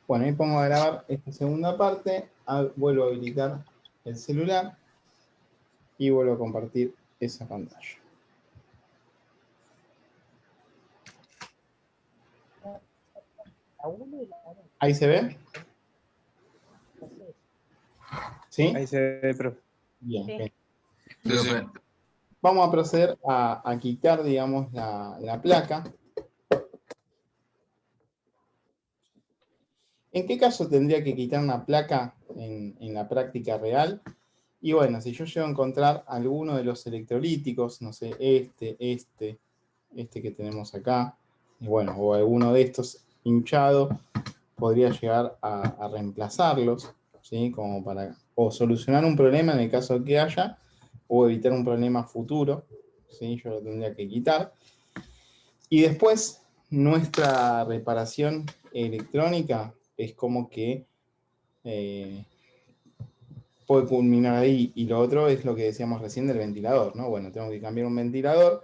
Bueno, ahí pongo a grabar esta segunda parte, vuelvo a habilitar el celular y vuelvo a compartir esa pantalla. ¿Ahí se ve? ¿Sí? Ahí se ve, profe. Bien, bien. Sí. Vamos a proceder a quitar, digamos, la placa. ¿En qué caso tendría que quitar una placa en la práctica real? Y bueno, si yo llego a encontrar alguno de los electrolíticos, no sé, este que tenemos acá, y bueno, o alguno de estos hinchados, podría llegar a reemplazarlos, ¿sí? Como para o solucionar un problema en el caso que haya, o evitar un problema futuro, ¿sí? Yo lo tendría que quitar. Y después, nuestra reparación electrónica es como que puede culminar ahí. Y lo otro es lo que decíamos recién del ventilador, ¿no? Bueno, tengo que cambiar un ventilador,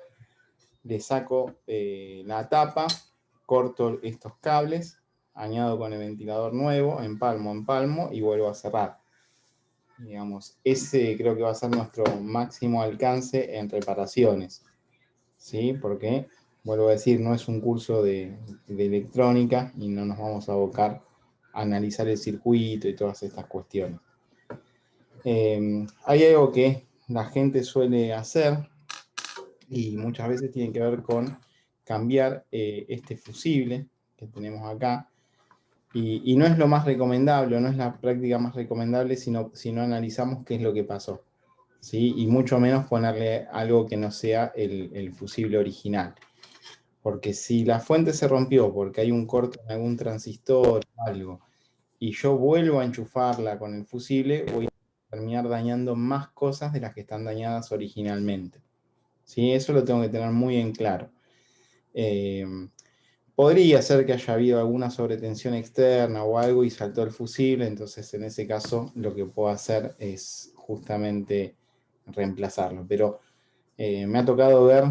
le saco la tapa, corto estos cables, añado con el ventilador nuevo, empalmo y vuelvo a cerrar. Digamos, ese creo que va a ser nuestro máximo alcance en reparaciones, ¿sí? Porque, vuelvo a decir, no es un curso de electrónica y no nos vamos a abocar a analizar el circuito y todas estas cuestiones. Hay algo que la gente suele hacer y muchas veces tiene que ver con cambiar este fusible que tenemos acá. Y no es lo más recomendable, no es la práctica más recomendable si no analizamos qué es lo que pasó, ¿sí? Y mucho menos ponerle algo que no sea el fusible original. Porque si la fuente se rompió porque hay un corte en algún transistor o algo, y yo vuelvo a enchufarla con el fusible, voy a terminar dañando más cosas de las que están dañadas originalmente. ¿Sí? Eso lo tengo que tener muy en claro. Podría ser que haya habido alguna sobretensión externa o algo y saltó el fusible, entonces en ese caso lo que puedo hacer es justamente reemplazarlo. Pero me ha tocado ver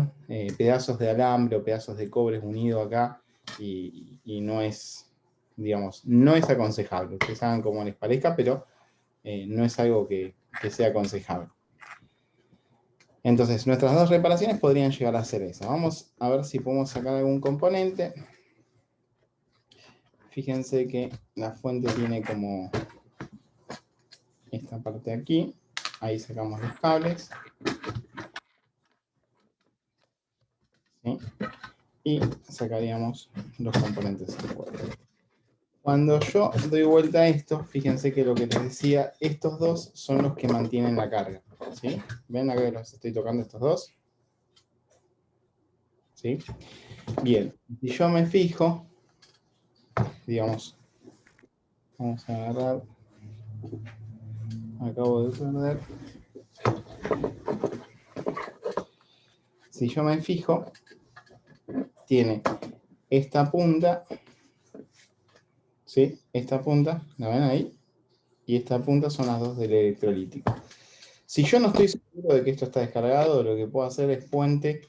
pedazos de alambre o pedazos de cobre unidos acá y no es, digamos, no es aconsejable. Ustedes hagan como les parezca, pero no es algo que sea aconsejable. Entonces, nuestras dos reparaciones podrían llegar a ser esa. Vamos a ver si podemos sacar algún componente. Fíjense que la fuente tiene como esta parte de aquí. Ahí sacamos los cables. ¿Sí? Y sacaríamos los componentes del cuadro. Cuando yo doy vuelta a esto, fíjense que lo que les decía, estos dos son los que mantienen la carga. ¿Sí? ¿Ven acá que los estoy tocando estos dos? ¿Sí? Bien, si yo me fijo, digamos, vamos a agarrar, acabo de perder. Si yo me fijo, tiene esta punta, ¿sí? Esta punta, ¿la ven ahí? Y esta punta son las dos del electrolítico. Si yo no estoy seguro de que esto está descargado, lo que puedo hacer es puente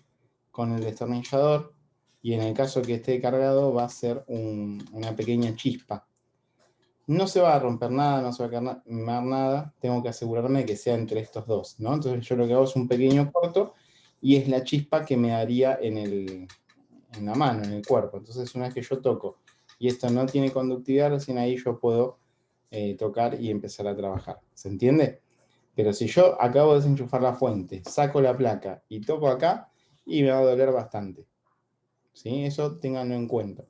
con el destornillador y en el caso que esté cargado va a ser una pequeña chispa. No se va a romper nada, no se va a quemar nada, tengo que asegurarme de que sea entre estos dos, ¿no? Entonces yo lo que hago es un pequeño corto y es la chispa que me daría en la mano, en el cuerpo. Entonces una vez que yo toco y esto no tiene conductividad, recién ahí yo puedo tocar y empezar a trabajar. ¿Se entiende? Pero si yo acabo de desenchufar la fuente, saco la placa y toco acá, y me va a doler bastante. ¿Sí? Eso ténganlo en cuenta.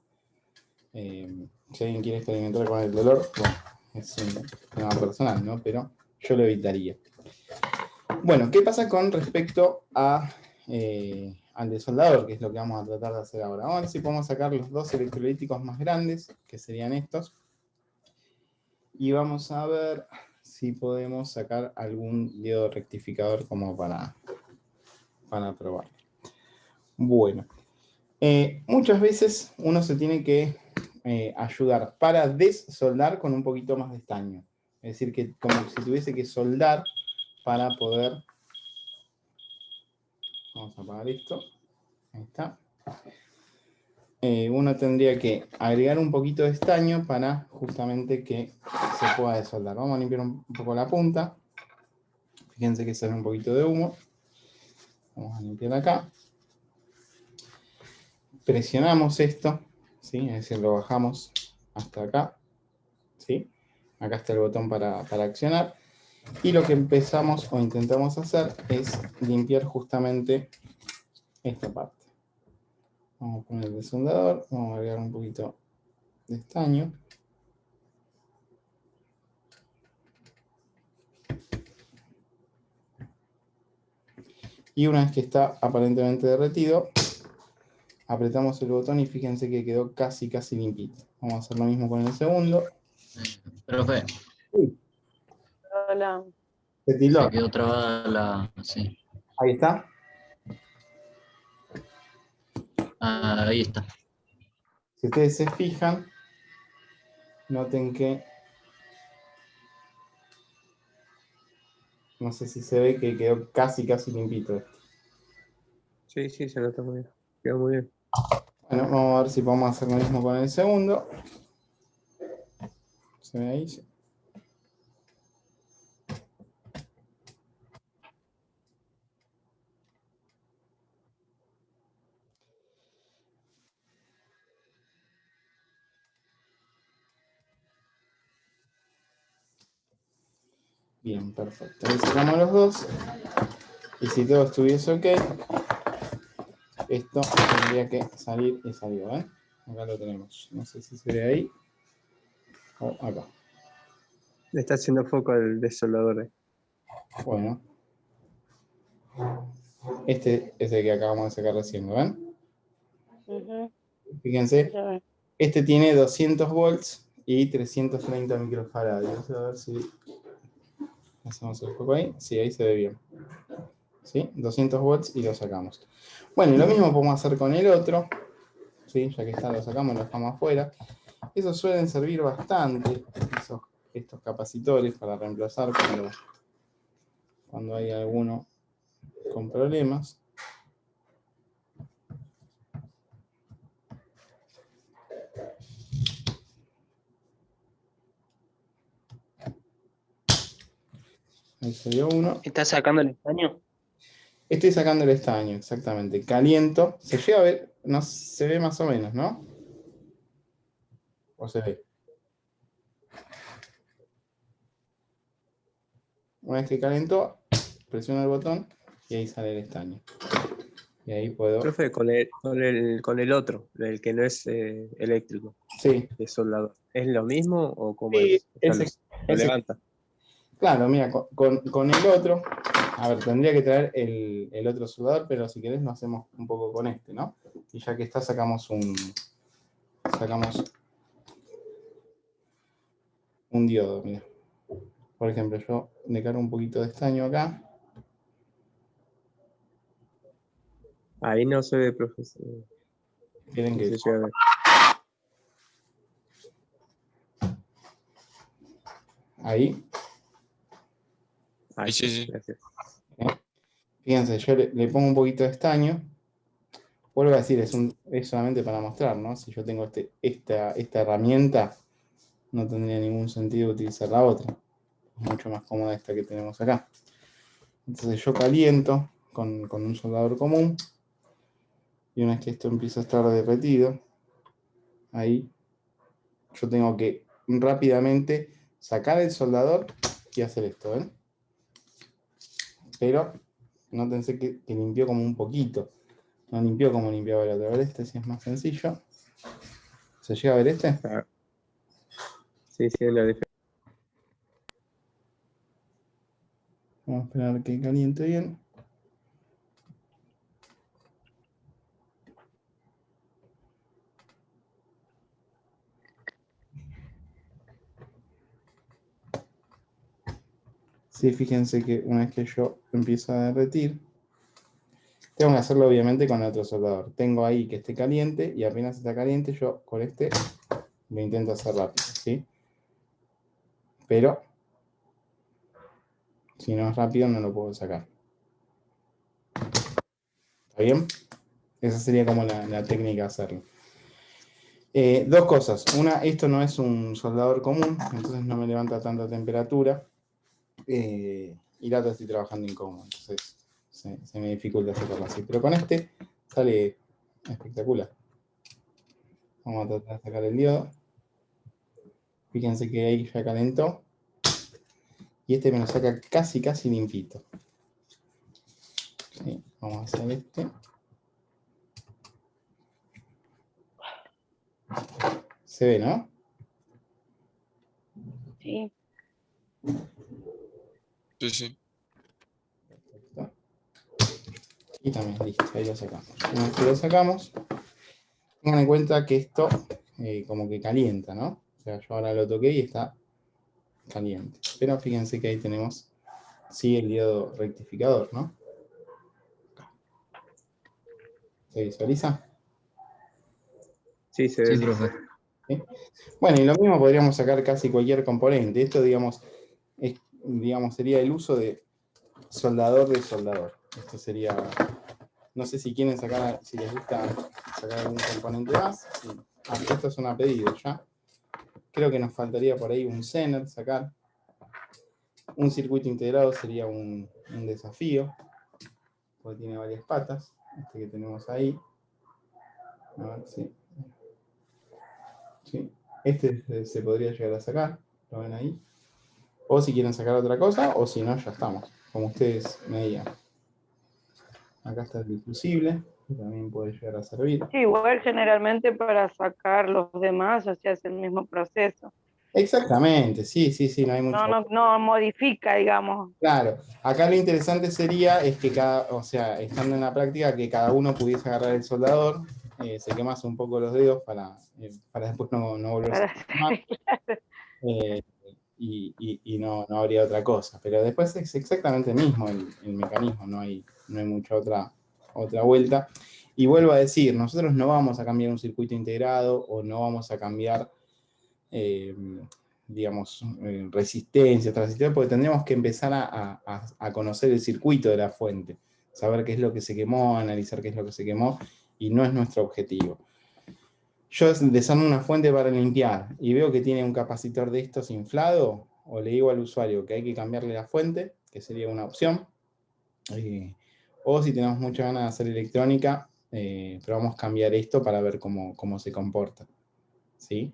Si alguien quiere experimentar con el dolor, bueno, es un tema personal, ¿no? Pero yo lo evitaría. Bueno, ¿qué pasa con respecto al desoldador? Que es lo que vamos a tratar de hacer ahora. Vamos a ver si podemos sacar los dos electrolíticos más grandes, que serían estos. Y vamos a ver si podemos sacar algún diodo rectificador como para probar. Bueno, muchas veces uno se tiene que ayudar para desoldar con un poquito más de estaño. Es decir, que como si tuviese que soldar para poder... Vamos a apagar esto. Ahí está. uno tendría que agregar un poquito de estaño para justamente que se pueda desoldar. Vamos a limpiar un poco la punta. Fíjense que sale un poquito de humo. Vamos a limpiar acá. Presionamos esto, ¿sí? Es decir, lo bajamos hasta acá, ¿sí? Acá está el botón para accionar. Y lo que empezamos o intentamos hacer es limpiar justamente esta parte. Vamos a poner el desondador, vamos a agregar un poquito de estaño. Y una vez que está aparentemente derretido, apretamos el botón y fíjense que quedó casi limpito. Vamos a hacer lo mismo con el segundo. Profe, Hola. Se tildó. se quedó trabada la... Sí. Ahí está. Ah, ahí está. Si ustedes se fijan, noten que no sé si se ve que quedó casi limpito. Sí, se nota muy bien. Quedó muy bien. Bueno, vamos a ver si podemos hacer lo mismo con el segundo. ¿Se ve ahí? Sí. Bien, perfecto. Ahí sacamos los dos. Y si todo estuviese ok, esto tendría que salir y salió, ¿eh? Acá lo tenemos. No sé si se ve ahí o acá. Le está haciendo foco al desolador. Bueno. Este es el que acabamos de sacar recién, ¿lo ven? Fíjense, este tiene 200 volts y 330 microfaradios. A ver si hacemos el foco ahí. Sí, ahí se ve bien. ¿Sí? 200 volts y lo sacamos. Bueno, y lo mismo podemos hacer con el otro. ¿Sí? Ya que está, lo sacamos, lo dejamos afuera. Esos suelen servir bastante, estos capacitores, para reemplazar cuando hay alguno con problemas. Ahí se dio uno. ¿Estás sacando el estaño? Estoy sacando el estaño, exactamente. Caliento. Se llega a ver, no se ve más o menos, ¿no? ¿O se ve? Una vez que calentó, presiono el botón y ahí sale el estaño. Y ahí puedo... Profe, con el otro, el que no es eléctrico, Sí. de soldador, ¿es lo mismo o cómo Sí, es? O sea, lo levanta. Claro, mira, con el otro, a ver, tendría que traer el otro soldador, pero si querés lo hacemos un poco con este, ¿no? Y ya que está, sacamos un diodo, mira. Por ejemplo, yo le cargo un poquito de estaño acá. Ahí no se ve, profesor. Quieren que... No se llega a ver. Ahí. Ahí Sí. gracias. Fíjense, yo le pongo un poquito de estaño. Vuelvo a decir, es solamente para mostrar, ¿no? Si yo tengo esta herramienta, no tendría ningún sentido utilizar la otra. Es mucho más cómoda esta que tenemos acá. Entonces yo caliento con un soldador común. Y una vez que esto empieza a estar derretido, ahí yo tengo que rápidamente sacar el soldador y hacer esto, ¿ven? Pero nótense que limpió como un poquito. No limpió como limpiaba el otro. A ver, este sí es más sencillo. ¿Se llega a ver este? Ah. Sí, la diferencia. Vamos a esperar que caliente bien. Sí, fíjense que una vez que yo empiezo a derretir, tengo que hacerlo obviamente con el otro soldador. Tengo ahí que esté caliente y apenas está caliente, yo con este lo intento hacer rápido, ¿sí? Pero si no es rápido no lo puedo sacar. ¿Está bien? Esa sería como la técnica de hacerlo. Dos cosas. Una, esto no es un soldador común, entonces no me levanta tanta temperatura. Y la otra, estoy trabajando incómodo, entonces se me dificulta sacarlo así. Pero con este sale espectacular. Vamos a tratar de sacar el diodo. Fíjense que ahí ya calentó. Y este me lo saca casi limpito. Sí, vamos a hacer este. Se ve, ¿no? Sí. Sí, sí. Perfecto. Y también listo, ahí lo sacamos. Una vez que lo sacamos, tengan en cuenta que esto como que calienta, ¿no? O sea, yo ahora lo toqué y está caliente. Pero fíjense que ahí tenemos, sí, el diodo rectificador, ¿no? ¿Se visualiza? Sí, se Sí, ve. profe. ¿Sí? Bueno, y lo mismo podríamos sacar casi cualquier componente. Esto, digamos, sería el uso de soldador de soldador. Esto sería, no sé si quieren sacar, si les gusta sacar algún componente más. Sí. Esto es una pedido ya. Creo que nos faltaría por ahí un Zener sacar. Un circuito integrado sería un desafío, porque tiene varias patas. Este que tenemos ahí. A ver, sí. Sí. Este se podría llegar a sacar. ¿Lo ven ahí? O si quieren sacar otra cosa, o si no, ya estamos. Como ustedes me digan. Acá está el difusible, que también puede llegar a servir. Sí, igual generalmente para sacar los demás, o sea, es el mismo proceso. Exactamente, sí, no hay mucho. No modifica, digamos. Claro, acá lo interesante sería es que o sea, estando en la práctica, que cada uno pudiese agarrar el soldador, se quemase un poco los dedos para después no volverse a quemar. Y no habría otra cosa. Pero después es exactamente el mismo el mecanismo, no hay mucha otra vuelta. Y vuelvo a decir, nosotros no vamos a cambiar un circuito integrado o no vamos a cambiar, resistencia, porque tendríamos que empezar a conocer el circuito de la fuente, saber qué es lo que se quemó, analizar qué es lo que se quemó, y no es nuestro objetivo. Yo desarmo una fuente para limpiar y veo que tiene un capacitor de estos inflado, o le digo al usuario que hay que cambiarle la fuente, que sería una opción. O si tenemos mucha ganas de hacer electrónica, probamos cambiar esto para ver cómo se comporta. ¿Sí?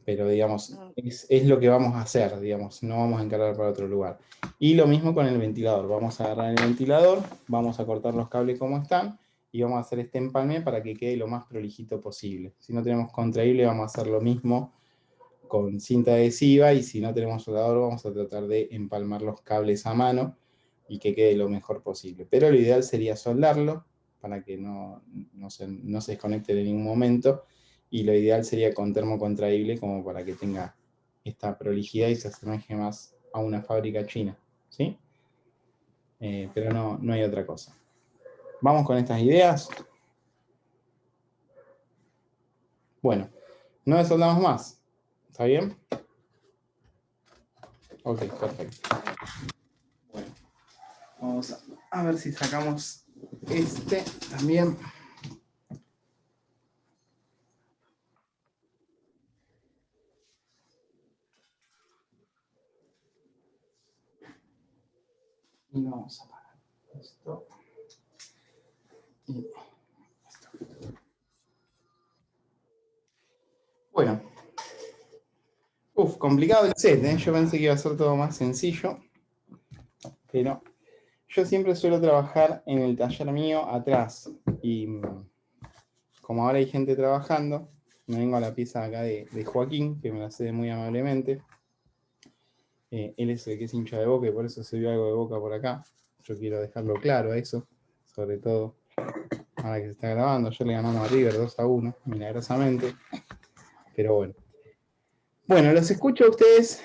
Pero digamos, es lo que vamos a hacer, digamos, no vamos a encargar para otro lugar. Y lo mismo con el ventilador. Vamos a agarrar el ventilador, vamos a cortar los cables como están, y vamos a hacer este empalme para que quede lo más prolijito posible. Si no tenemos contraíble, vamos a hacer lo mismo con cinta adhesiva, y si no tenemos soldador, vamos a tratar de empalmar los cables a mano y que quede lo mejor posible. Pero lo ideal sería soldarlo para que no se desconecte en ningún momento, y lo ideal sería con termocontraíble como para que tenga esta prolijidad y se asemeje más a una fábrica china, ¿sí? Pero no hay otra cosa. Vamos con estas ideas. Bueno, no desoldamos más. ¿Está bien? Ok, perfecto. Bueno, vamos a ver si sacamos este también. Y vamos a parar esto. Y esto. Bueno. Complicado el set, ¿eh? Yo pensé que iba a ser todo más sencillo. Pero yo siempre suelo trabajar en el taller mío atrás. Y como ahora hay gente trabajando, me vengo a la pieza acá de Joaquín, que me la cede muy amablemente. Él es el que es hincha de Boca y por eso se vio algo de Boca por acá. Yo quiero dejarlo claro a eso, sobre todo ahora que se está grabando. Ayer le ganamos a River 2-1, milagrosamente. Pero bueno. Bueno, los escucho a ustedes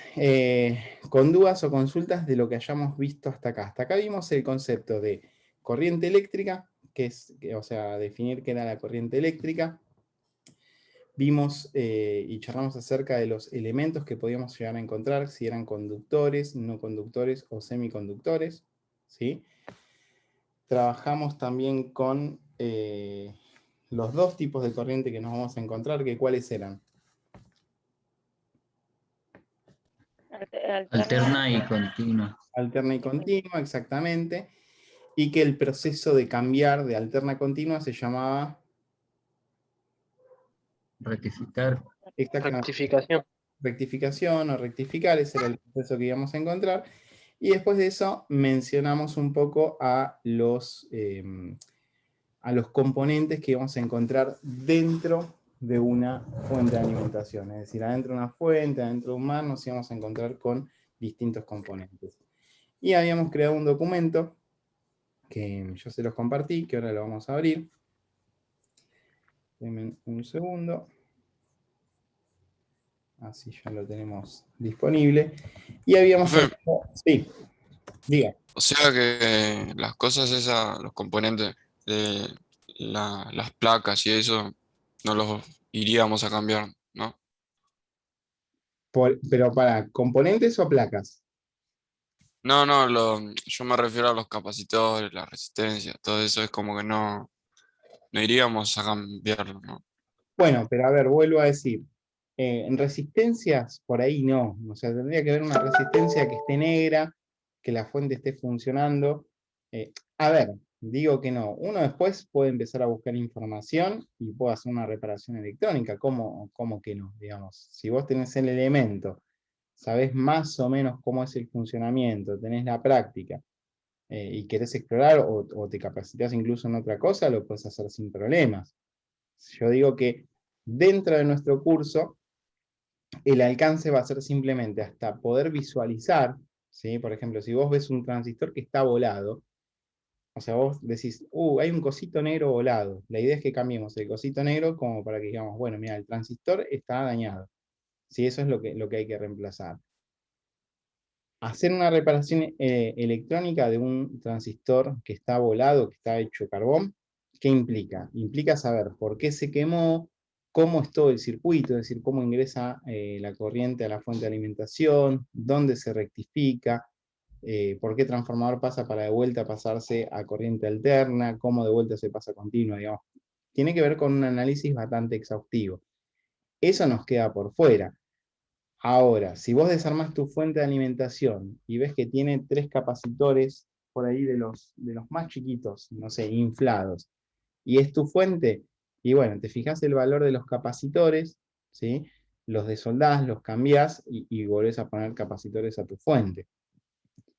con dudas o consultas de lo que hayamos visto hasta acá. Hasta acá vimos el concepto de corriente eléctrica, o sea, definir qué era la corriente eléctrica. Vimos y charlamos acerca de los elementos que podíamos llegar a encontrar, si eran conductores, no conductores o semiconductores, ¿sí? Trabajamos también con los dos tipos de corriente que nos vamos a encontrar, que ¿cuáles eran? Alterna y continua. Alterna y continua, exactamente. Y que el proceso de cambiar de alterna a continua se llamaba... Rectificar. exactamente, Rectificación. rectificación o rectificar, ese era el proceso que íbamos a encontrar. Y después de eso mencionamos un poco a los componentes que vamos a encontrar dentro de una fuente de alimentación. Es decir, adentro de una fuente, adentro de un mar, nos íbamos a encontrar con distintos componentes. Y habíamos creado un documento que yo se los compartí, que ahora lo vamos a abrir. Denme un segundo. Así ya lo tenemos disponible. Y habíamos... Profe, sí, diga. o sea que las cosas esas, los componentes de las placas y eso, no los iríamos a cambiar, ¿no? Pero para, ¿componentes o placas? No, yo me refiero a los capacitores, la resistencia, todo eso es como que no iríamos a cambiarlo, ¿no? Bueno, pero a ver, vuelvo a decir, en resistencias, por ahí no. O sea, tendría que haber una resistencia que esté negra, que la fuente esté funcionando. A ver, digo que no. Uno después puede empezar a buscar información y puede hacer una reparación electrónica. ¿Cómo que no? Digamos, si vos tenés el elemento, sabés más o menos cómo es el funcionamiento, tenés la práctica, y querés explorar o te capacitas incluso en otra cosa, lo puedes hacer sin problemas. Yo digo que dentro de nuestro curso, el alcance va a ser simplemente hasta poder visualizar, ¿sí? Por ejemplo, si vos ves un transistor que está volado, o sea, vos decís, hay un cosito negro volado. La idea es que cambiemos el cosito negro como para que digamos, bueno, mira, el transistor está dañado. Sí, eso es lo que hay que reemplazar. Hacer una reparación electrónica de un transistor que está volado, que está hecho carbón, ¿qué implica? Implica saber por qué se quemó, cómo es todo el circuito, es decir, cómo ingresa la corriente a la fuente de alimentación, dónde se rectifica, por qué transformador pasa para de vuelta pasarse a corriente alterna, cómo de vuelta se pasa a continua, digamos. Tiene que ver con un análisis bastante exhaustivo. Eso nos queda por fuera. Ahora, si vos desarmás tu fuente de alimentación y ves que tiene 3 capacitores por ahí de los más chiquitos, no sé, inflados, y es tu fuente, y bueno, te fijas el valor de los capacitores, ¿sí? Los desoldás, los cambiás y volvés a poner capacitores a tu fuente.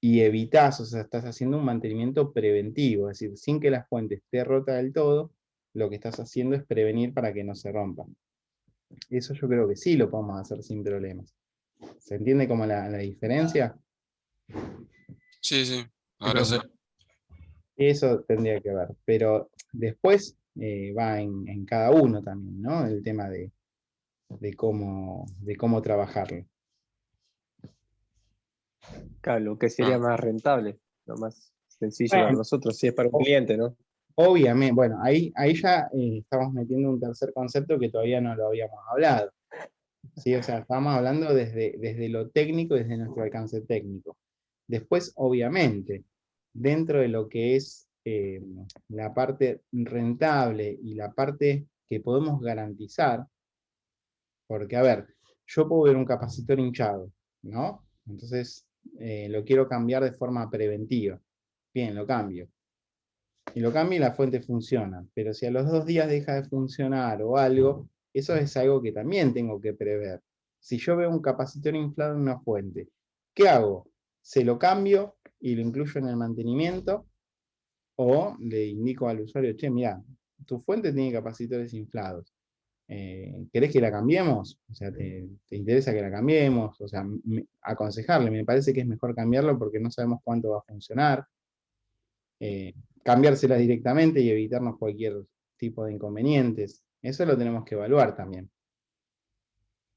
Y evitás, o sea, estás haciendo un mantenimiento preventivo, es decir, sin que la fuente esté rota del todo, lo que estás haciendo es prevenir para que no se rompa. Eso yo creo que sí lo podemos hacer sin problemas. ¿Se entiende como la diferencia? Sí, ahora sí. Eso tendría que ver, pero después va en cada uno también, ¿no? El tema de cómo trabajarlo. Claro, lo que sería Ah, más rentable, lo más sencillo para Bueno, nosotros, si es para un cliente, ¿no? obviamente, bueno, ahí ya estamos metiendo un tercer concepto que todavía no lo habíamos hablado. ¿Sí? O sea, estamos hablando desde lo técnico, desde nuestro alcance técnico. Después, obviamente, dentro de lo que es la parte rentable y la parte que podemos garantizar, porque, a ver, yo puedo ver un capacitor hinchado, ¿no? Entonces, lo quiero cambiar de forma preventiva. Bien, lo cambio. Y lo cambio y la fuente funciona. Pero si a los 2 días deja de funcionar o algo, eso es algo que también tengo que prever. Si yo veo un capacitor inflado en una fuente, ¿qué hago? ¿Se lo cambio y lo incluyo en el mantenimiento? ¿O le indico al usuario, che, mira, tu fuente tiene capacitores inflados? ¿Querés que la cambiemos? O sea, ¿te interesa que la cambiemos? O sea, aconsejarle, me parece que es mejor cambiarlo porque no sabemos cuánto va a funcionar. Cambiárselas directamente y evitarnos cualquier tipo de inconvenientes. Eso lo tenemos que evaluar también.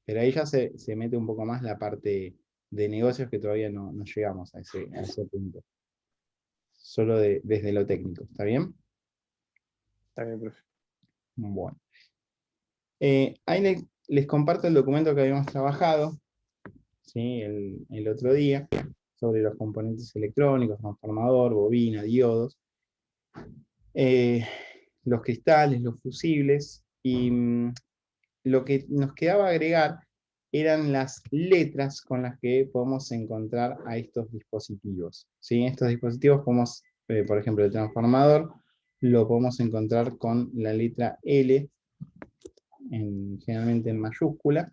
Pero ahí ya se mete un poco más la parte de negocios que todavía no llegamos a ese punto. Solo desde lo técnico, ¿está bien? Está bien, profe. Bueno. Ahí les comparto el documento que habíamos trabajado, ¿sí? el otro día, sobre los componentes electrónicos, transformador, bobina, diodos. los cristales, los fusibles, y lo que nos quedaba agregar eran las letras con las que podemos encontrar a estos dispositivos. ¿Sí? Estos dispositivos podemos, por ejemplo, el transformador, lo podemos encontrar con la letra L, generalmente en mayúscula,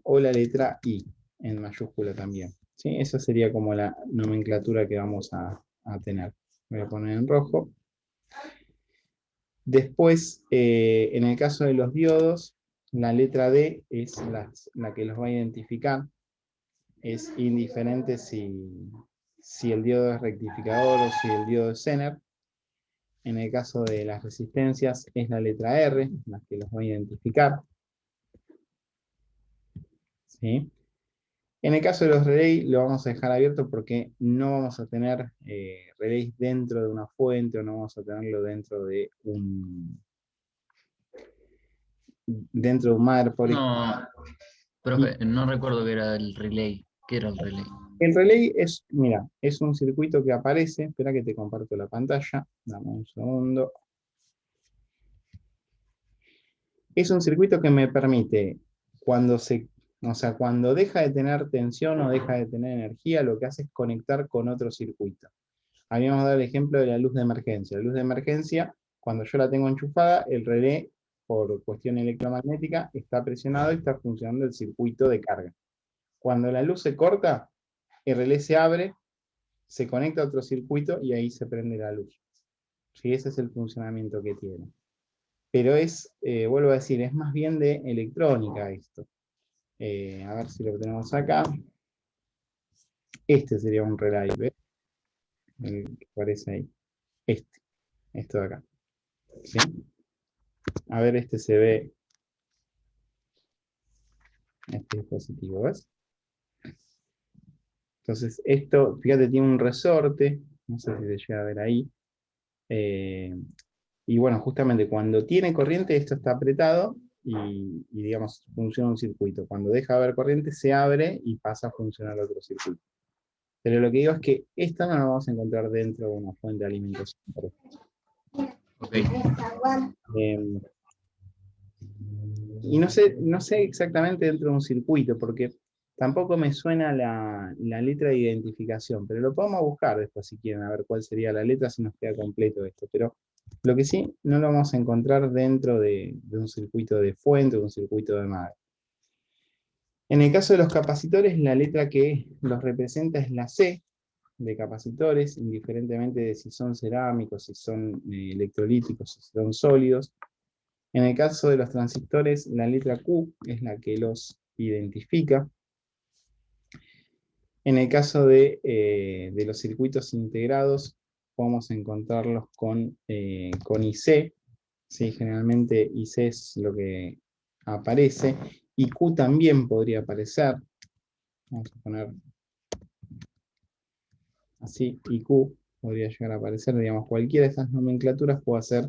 o la letra I, en mayúscula también. ¿Sí? Esa sería como la nomenclatura que vamos a tener. Voy a poner en rojo. Después, en el caso de los diodos, la letra D es la que los va a identificar. Es indiferente si el diodo es rectificador o si el diodo es Zener. En el caso de las resistencias es la letra R, la que los va a identificar. ¿Sí? En el caso de los relays lo vamos a dejar abierto porque no vamos a tener relays dentro de una fuente o no vamos a tenerlo dentro de un motherboard. No, profe, no recuerdo qué era el relay. ¿Qué era el relay? El relay es, mira, es un circuito que aparece, espera que te comparto la pantalla, dame un segundo. Es un circuito que me permite, cuando deja de tener tensión o deja de tener energía, lo que hace es conectar con otro circuito. Habíamos dado el ejemplo de la luz de emergencia. La luz de emergencia, cuando yo la tengo enchufada, el relé, por cuestión electromagnética, está presionado y está funcionando el circuito de carga. Cuando la luz se corta, el relé se abre, se conecta a otro circuito y ahí se prende la luz. ¿Sí? Ese es el funcionamiento que tiene. Pero es, vuelvo a decir, es más bien de electrónica esto. A ver si lo tenemos acá. Este sería un relay, ¿ves? El que aparece ahí. Esto de acá. ¿Sí? A ver, este se ve. Este dispositivo, ¿ves? Entonces, esto, fíjate, tiene un resorte. No sé si se llega a ver ahí. Y bueno, justamente cuando tiene corriente, esto está apretado y digamos, funciona un circuito. Cuando deja de haber corriente, se abre y pasa a funcionar otro circuito. Pero lo que digo es que esto no lo vamos a encontrar dentro de una fuente de alimentación. Okay. Y no sé exactamente dentro de un circuito, porque tampoco me suena la letra de identificación, pero lo podemos buscar después si quieren, a ver cuál sería la letra, si nos queda completo esto. Pero lo que sí, no lo vamos a encontrar dentro de un circuito de fuente o un circuito de madre. En el caso de los capacitores, la letra que los representa es la C de capacitores, indiferentemente de si son cerámicos, si son electrolíticos, si son sólidos. En el caso de los transistores, la letra Q es la que los identifica. En el caso de los circuitos integrados, podemos encontrarlos con IC. ¿Sí? Generalmente IC es lo que aparece. Y Q también podría aparecer. Vamos a poner así, y Q podría llegar a aparecer. Digamos, cualquiera de estas nomenclaturas puede hacer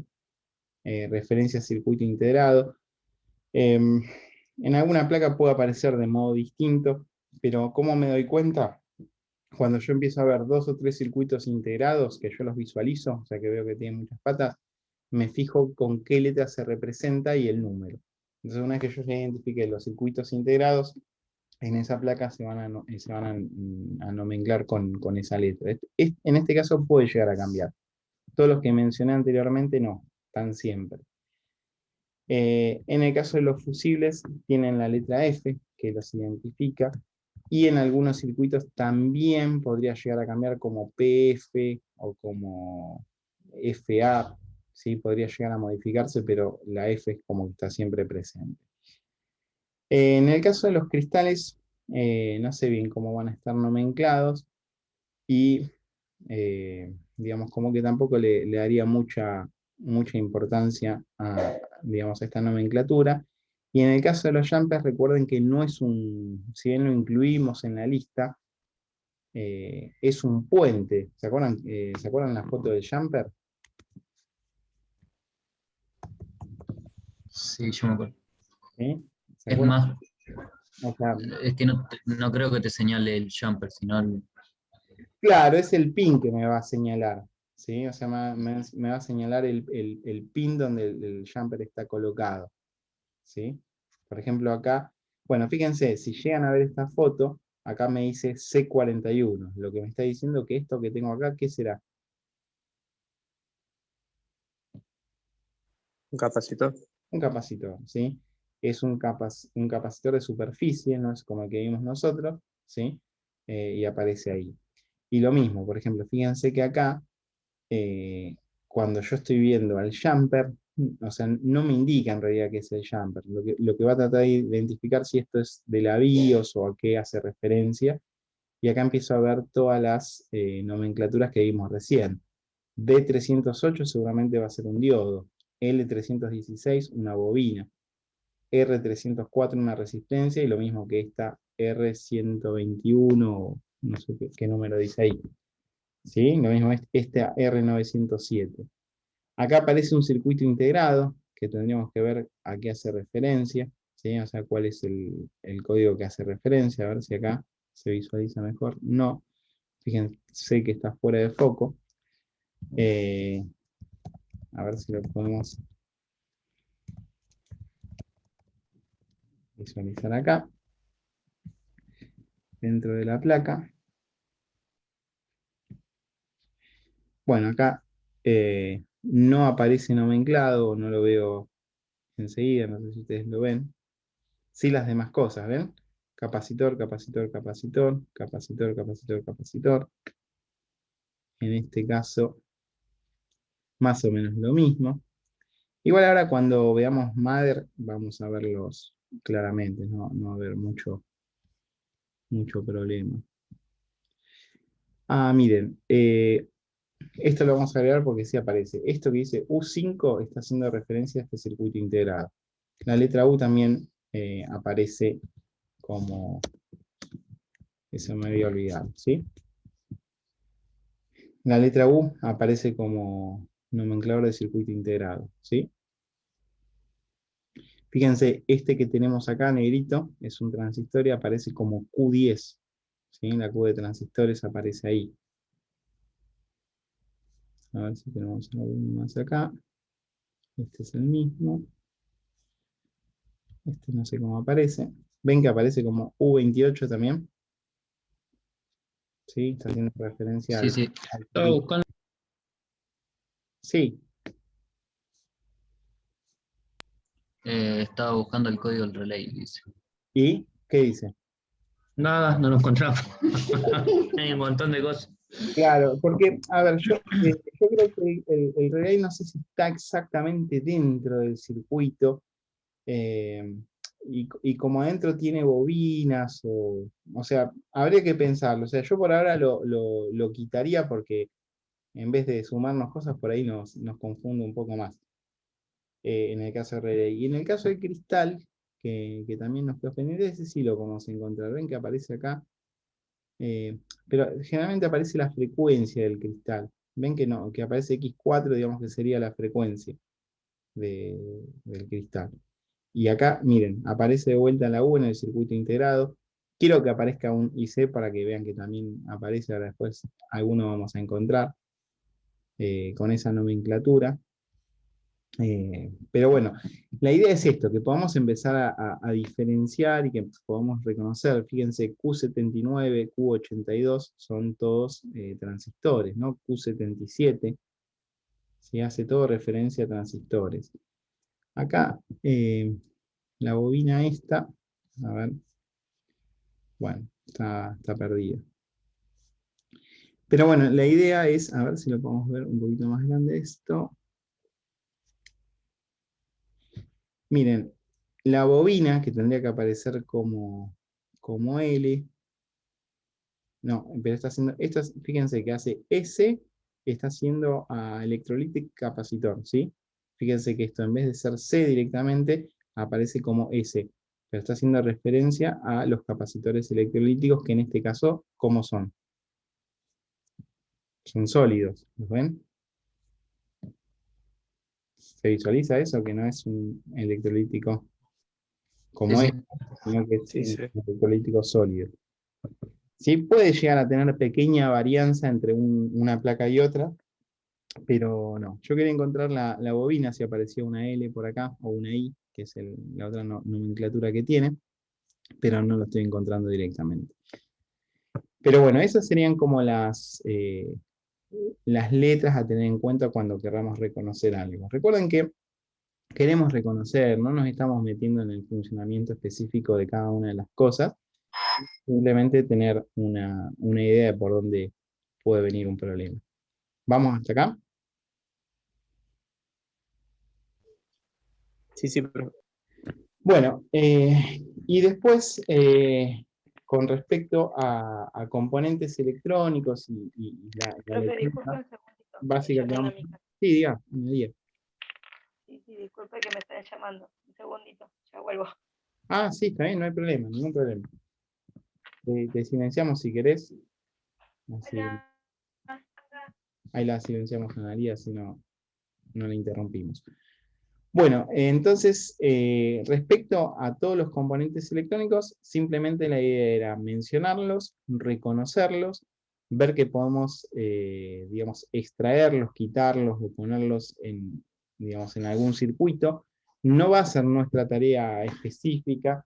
referencia a circuito integrado. En alguna placa puede aparecer de modo distinto, pero ¿cómo me doy cuenta? Cuando yo empiezo a ver 2 o 3 circuitos integrados, que yo los visualizo, o sea que veo que tienen muchas patas, me fijo con qué letra se representa y el número. Entonces una vez que yo ya identifique los circuitos integrados, en esa placa se van a nomenclar con esa letra. En este caso puede llegar a cambiar. Todos los que mencioné anteriormente no, están siempre. En el caso de los fusibles, tienen la letra F, que los identifica, y en algunos circuitos también podría llegar a cambiar como PF o como FA, ¿sí? Podría llegar a modificarse, pero la F es como que está siempre presente. En el caso de los cristales, no sé bien cómo van a estar nomenclados, y digamos como que tampoco le daría mucha importancia a, digamos, a esta nomenclatura. Y en el caso de los jumpers, recuerden que no es si bien lo incluimos en la lista, es un puente. ¿Se acuerdan la foto del jumper? Sí, yo me acuerdo. ¿Sí? ¿Se Es acuerdan? más, O sea, es que no creo que te señale el jumper, sino el... claro, es el pin que me va a señalar. ¿sí? O sea, me va a señalar el pin donde el jumper está colocado, ¿sí? Por ejemplo, acá, bueno, fíjense, si llegan a ver esta foto, acá me dice C41, lo que me está diciendo que esto que tengo acá, ¿qué será? Un capacitor. Un capacitor, ¿sí? Es un capacitor de superficie, no es como el que vimos nosotros, ¿sí? Y aparece ahí. Y lo mismo, por ejemplo, fíjense que acá, cuando yo estoy viendo al jumper, o sea, no me indica en realidad qué es el jumper. Lo que va a tratar de identificar si esto es de la BIOS o a qué hace referencia. Y acá empiezo a ver todas las nomenclaturas que vimos recién. D308 seguramente va a ser un diodo. L316 una bobina. R304 una resistencia y lo mismo que esta R121, no sé qué número dice ahí. ¿Sí? Lo mismo es esta R907. Acá aparece un circuito integrado que tendríamos que ver a qué hace referencia, ¿sí? O sea, cuál es el código que hace referencia, a ver si acá se visualiza mejor. No, fíjense que está fuera de foco. A ver si lo podemos visualizar acá, dentro de la placa. Bueno, acá no aparece nomenclado, no lo veo enseguida, no sé si ustedes lo ven. Sí las demás cosas, ¿ven? Capacitor, capacitor, capacitor, capacitor, capacitor, capacitor. En este caso, más o menos lo mismo. Igual ahora cuando veamos Mother, vamos a verlos claramente, no va a haber mucho problema. Ah, miren, esto lo vamos a agregar porque sí aparece. Esto que dice U5 está haciendo referencia a este circuito integrado. La letra U también aparece como... Eso me había olvidado, ¿sí? La letra U aparece como nomenclador de circuito integrado, ¿sí? Fíjense, este que tenemos acá, negrito, es un transistor y aparece como Q10, ¿sí? La Q de transistores aparece ahí. A ver si tenemos alguno más acá. Este es el mismo. Este no sé cómo aparece. ¿Ven que aparece como U28 también? ¿Sí? Está haciendo referencia Sí, sí. al Estaba circuito. buscando, Sí, estaba buscando el código del relay, dice. ¿y qué dice? Nada, no lo encontramos. Hay un montón de cosas. Claro, porque, a ver, yo creo que el relay no sé si está exactamente dentro del circuito, y como adentro tiene bobinas, o sea, habría que pensarlo. O sea, yo por ahora lo quitaría porque en vez de sumarnos cosas, por ahí nos confunde un poco más, en el caso del relay. Y en el caso del cristal, que también nos quedó pendiente, ese sí lo podemos encontrar. Ven que aparece acá. Pero generalmente aparece la frecuencia del cristal. Ven que no, que aparece X4, digamos que sería la frecuencia del cristal. Y acá, miren, aparece de vuelta la U en el circuito integrado. Quiero que aparezca un IC para que vean que también aparece, ahora después alguno vamos a encontrar con esa nomenclatura. Pero bueno, la idea es esto, que podamos empezar a diferenciar y que podamos reconocer. Fíjense, Q79, Q82 son todos transistores, ¿no? Q77, ¿sí? Hace todo referencia a transistores. Acá, la bobina esta, a ver, bueno, está perdida. Pero bueno, la idea es, a ver si lo podemos ver un poquito más grande esto. Miren, la bobina, que tendría que aparecer como L, no, pero está haciendo, fíjense que hace S, está haciendo a electrolytic capacitor, ¿sí? Fíjense que esto en vez de ser C directamente, aparece como S, pero está haciendo referencia a los capacitores electrolíticos, que en este caso, ¿cómo son? Son sólidos, ¿los ven? ¿Se visualiza eso? Que no es un electrolítico como Sí, sí. este, sino que es Sí, un sí. electrolítico sólido. ¿Sí? Puede llegar a tener pequeña varianza entre una placa y otra, Pero no, yo quería encontrar la bobina, si aparecía una L por acá, o una I, que es la otra nomenclatura que tiene, pero no lo estoy encontrando directamente. Pero bueno, esas serían como las letras a tener en cuenta cuando queramos reconocer algo. Recuerden que queremos reconocer, no nos estamos metiendo en el funcionamiento específico de cada una de las cosas, simplemente tener una idea de por dónde puede venir un problema. ¿Vamos hasta acá? Sí, sí, pero Bueno, y después, con respecto a componentes electrónicos y la Profe, disculpe electrónica un segundito. Me básica que llaman a vamos mi a... casa. Sí, diga, añadir. Sí, sí, disculpe que me están llamando. Un segundito, ya vuelvo. Ah, sí, está bien, no hay problema, ningún problema. Te silenciamos si querés. Así, Hola. ahí la silenciamos a Analia, así no la interrumpimos. Bueno, entonces, respecto a todos los componentes electrónicos, simplemente la idea era mencionarlos, reconocerlos, ver que podemos, digamos, extraerlos, quitarlos o ponerlos en, digamos, en algún circuito. No va a ser nuestra tarea específica.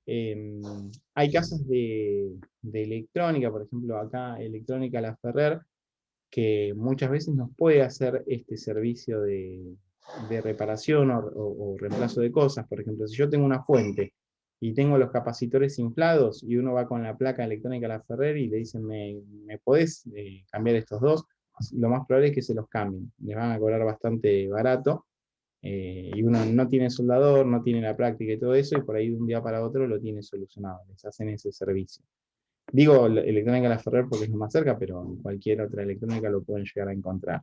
Hay casos de electrónica, por ejemplo, acá Electrónica La Ferrer, que muchas veces nos puede hacer este servicio de reparación o reemplazo de cosas. Por ejemplo, si yo tengo una fuente y tengo los capacitores inflados y uno va con la placa electrónica a la Ferrer y le dicen, ¿me podés cambiar estos dos? Lo más probable es que se los cambien. Les van a cobrar bastante barato. Y uno no tiene soldador, no tiene la práctica y todo eso, y por ahí de un día para otro lo tiene solucionado. Les hacen ese servicio. Digo electrónica La Ferrer porque es lo más cerca, pero en cualquier otra electrónica lo pueden llegar a encontrar.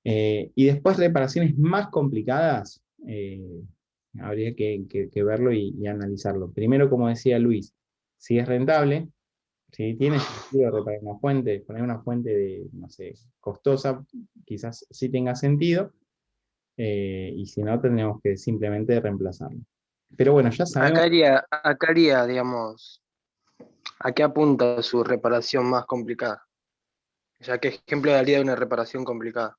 Y después reparaciones más complicadas, habría que verlo y analizarlo. Primero, como decía Luis, si es rentable, si tiene sentido reparar una fuente, poner una fuente de, no sé, costosa, quizás sí tenga sentido, y si no, tendríamos que simplemente reemplazarlo. Pero bueno, ya sabemos. Acá haría, digamos, ¿a qué apunta su reparación más complicada? O sea, ¿qué ejemplo daría de una reparación complicada?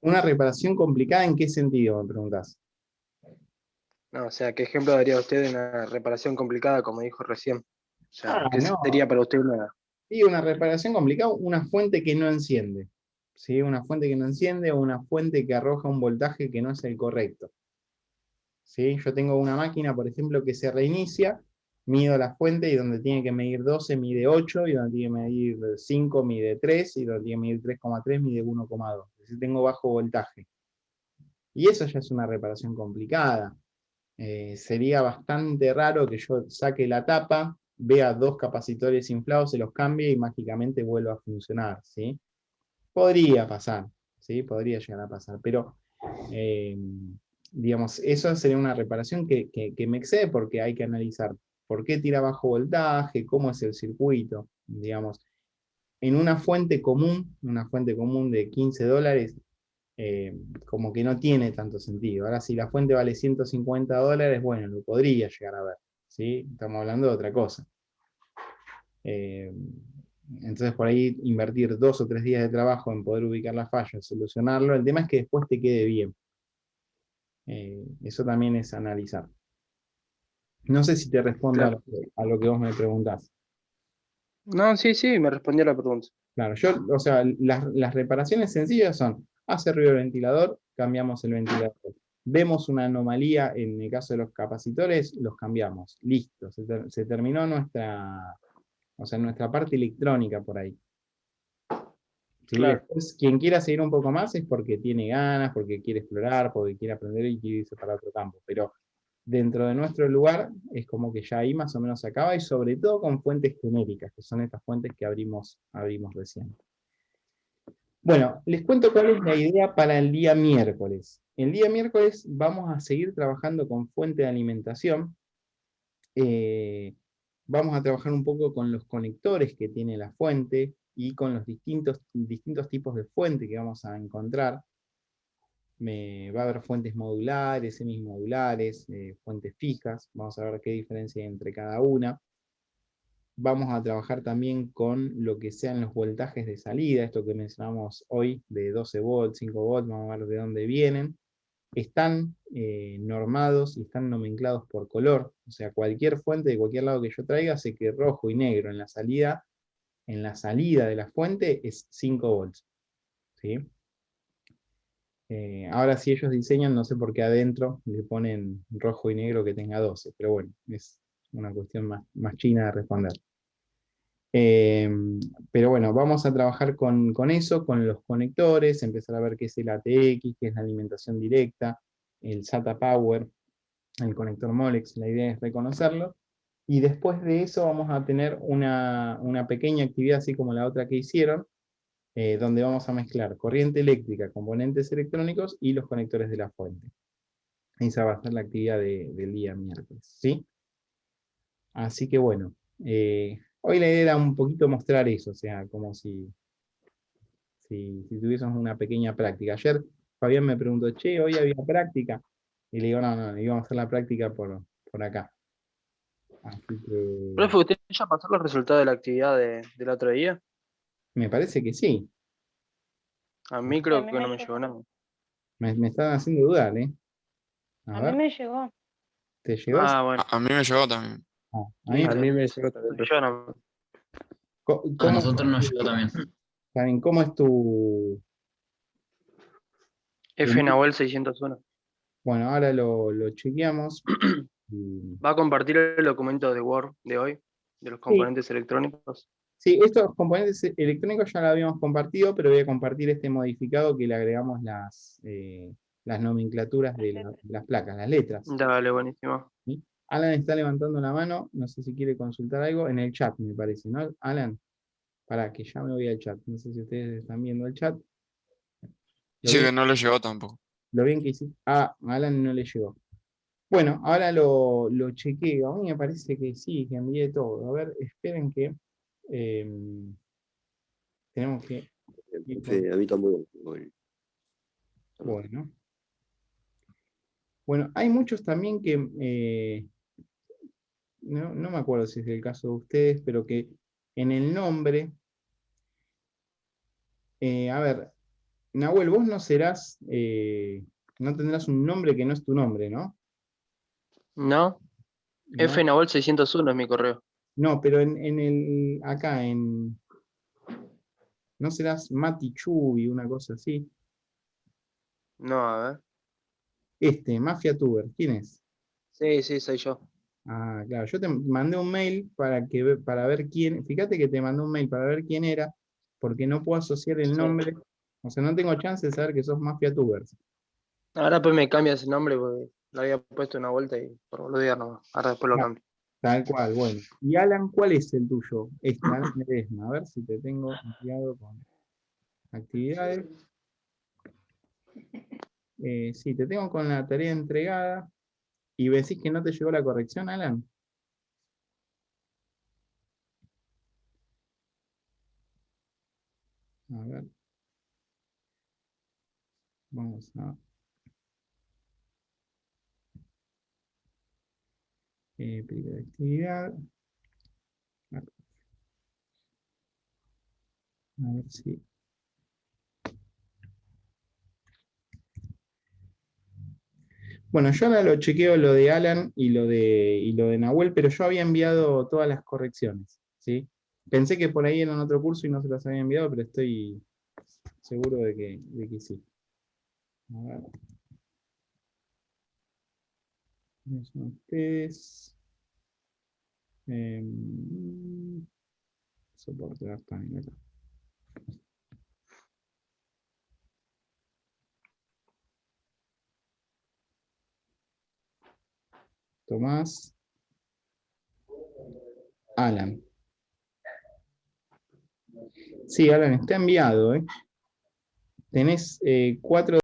¿Una reparación complicada en qué sentido, me preguntás? No, o sea, ¿qué ejemplo daría usted de una reparación complicada, como dijo recién? O sea, ¿qué No, sería para usted una... y una reparación complicada, una fuente que no enciende. ¿Sí? Una fuente que no enciende o una fuente que arroja un voltaje que no es el correcto. ¿Sí? Yo tengo una máquina, por ejemplo, que se reinicia, mido la fuente y donde tiene que medir 12 mide 8, y donde tiene que medir 5 mide 3, y donde tiene que medir 3,3 mide 1,2. Es decir, tengo bajo voltaje. Y eso ya es una reparación complicada. Sería bastante raro que yo saque la tapa, vea dos capacitores inflados, se los cambie y mágicamente vuelva a funcionar, ¿sí? Podría pasar, ¿sí? Podría llegar a pasar, pero eh, digamos, eso sería una reparación que me excede porque hay que analizar por qué tira bajo voltaje, cómo es el circuito, digamos. En una fuente común de $15, como que no tiene tanto sentido. Ahora, si la fuente vale $150, bueno, lo podría llegar a ver, ¿sí? Estamos hablando de otra cosa. Entonces, por ahí invertir 2 o 3 días de trabajo en poder ubicar la falla, solucionarlo. El tema es que después te quede bien. Eso también es analizar. No sé si te respondo Claro. a lo que vos me preguntás. No, sí, sí, me respondió la pregunta. Claro, o sea, las reparaciones sencillas son, hace ruido el ventilador, cambiamos el ventilador. Vemos una anomalía en el caso de los capacitores, los cambiamos. Listo, se terminó nuestra parte electrónica por ahí. ¿Sí? Claro. Después, quien quiera seguir un poco más es porque tiene ganas, porque quiere explorar, porque quiere aprender y quiere irse para otro campo. Pero dentro de nuestro lugar es como que ya ahí más o menos se acaba, y sobre todo con fuentes genéricas, que son estas fuentes que abrimos recién. Bueno, les cuento cuál es la idea para el día miércoles. El día miércoles vamos a seguir trabajando con fuente de alimentación. Vamos a trabajar un poco con los conectores que tiene la fuente y con los distintos tipos de fuente que vamos a encontrar. Va a haber fuentes modulares, semismodulares, fuentes fijas. Vamos a ver qué diferencia hay entre cada una. vamos a trabajar también con lo que sean los voltajes de salida, esto que mencionamos hoy, de 12 volts, 5 volts, vamos a ver de dónde vienen. Están normados y están nomenclados por color, o sea, cualquier fuente de cualquier lado que yo traiga, sé que rojo y negro en la salida de la fuente es 5 volts. ¿Sí? Ahora si ellos diseñan, no sé por qué adentro le ponen rojo y negro que tenga 12, pero bueno, es una cuestión más china de responder. Pero bueno, vamos a trabajar con eso, con los conectores, empezar a ver qué es el ATX, qué es la alimentación directa, el SATA Power, el conector Molex, la idea es reconocerlo. Y después de eso vamos a tener una pequeña actividad, así como la otra que hicieron, donde vamos a mezclar corriente eléctrica, componentes electrónicos y los conectores de la fuente. Esa va a ser la actividad del día miércoles, ¿sí? Así que bueno, hoy la idea era un poquito mostrar eso, o sea, como si tuviésemos una pequeña práctica. Ayer Fabián me preguntó, che, hoy había práctica, y le digo, no, íbamos a hacer la práctica por acá. Así que, Profe, ¿usted ya pasó los resultados de la actividad del otro día? me parece que sí, A mí A creo mí que me no me llegó. llegó nada. me están haciendo dudar, ¿eh? A A mí ver, me llegó. ¿te llegó? Ah, bueno. A mí me llegó también. Ah, a mí Listo. A mí me llegó también, profe. Yo no. A ¿cómo, nosotros nos llegó también. Saben, ¿cómo es tu F Nahuel 601. Bueno, ahora lo chequeamos. y- ¿Va a compartir el documento de Word de hoy? De los Sí, componentes electrónicos. sí, estos componentes electrónicos ya lo habíamos compartido, pero voy a compartir este modificado que le agregamos las nomenclaturas de las placas, las letras. Dale, buenísimo. ¿Sí? Alan está levantando la mano, no sé si quiere consultar algo en el chat, me parece, ¿no? Alan, para que ya me voy al chat. No sé si ustedes están viendo el chat. Lo Dice bien, que no le llegó tampoco. lo bien que hiciste. Ah, a Alan no le llegó. Bueno, ahora lo chequeo. A mí me parece que sí, que envié todo. A ver, esperen que tenemos que ir por... Profe, a mí tampoco. Bueno. Bueno, hay muchos también que, no me acuerdo si es el caso de ustedes, pero que en el nombre, a ver, Nahuel, vos no serás, no tendrás un nombre que no es tu nombre, ¿no? ¿No? ¿No? F Nahuel 601 es mi correo. No, pero acá no serás Mati Chubi, una cosa así. No, a ver. Mafia Tuber, ¿quién es? Sí, sí, soy yo. Ah, claro, yo te mandé un mail para ver quién, fíjate que te mandé un mail para ver quién era, porque no puedo asociar el Sí. nombre, o sea, no tengo chance de saber que sos Mafia Tubers. Ahora pues me cambias el nombre porque lo había puesto una vuelta y por boludear nomás. Ahora después lo Ah, cambio. tal cual, bueno. Y Alan, ¿cuál es el tuyo? Alan Ledesma, a ver si te tengo enviado con actividades. Sí, te tengo con la tarea entregada. ¿Y decís que no te llegó la corrección, Alan? A ver. Vamos a... primera actividad. A ver si... Bueno, yo ahora lo chequeo lo de Alan y lo de Nahuel, pero yo había enviado todas las correcciones, ¿sí? Pensé que por ahí era en otro curso y no se las había enviado, pero estoy seguro de que sí. A ver. ¿Quiénes son ustedes? Soporte de página acá. Tomás. Alan. Sí, Alan, está enviado, ¿eh? Tenés 4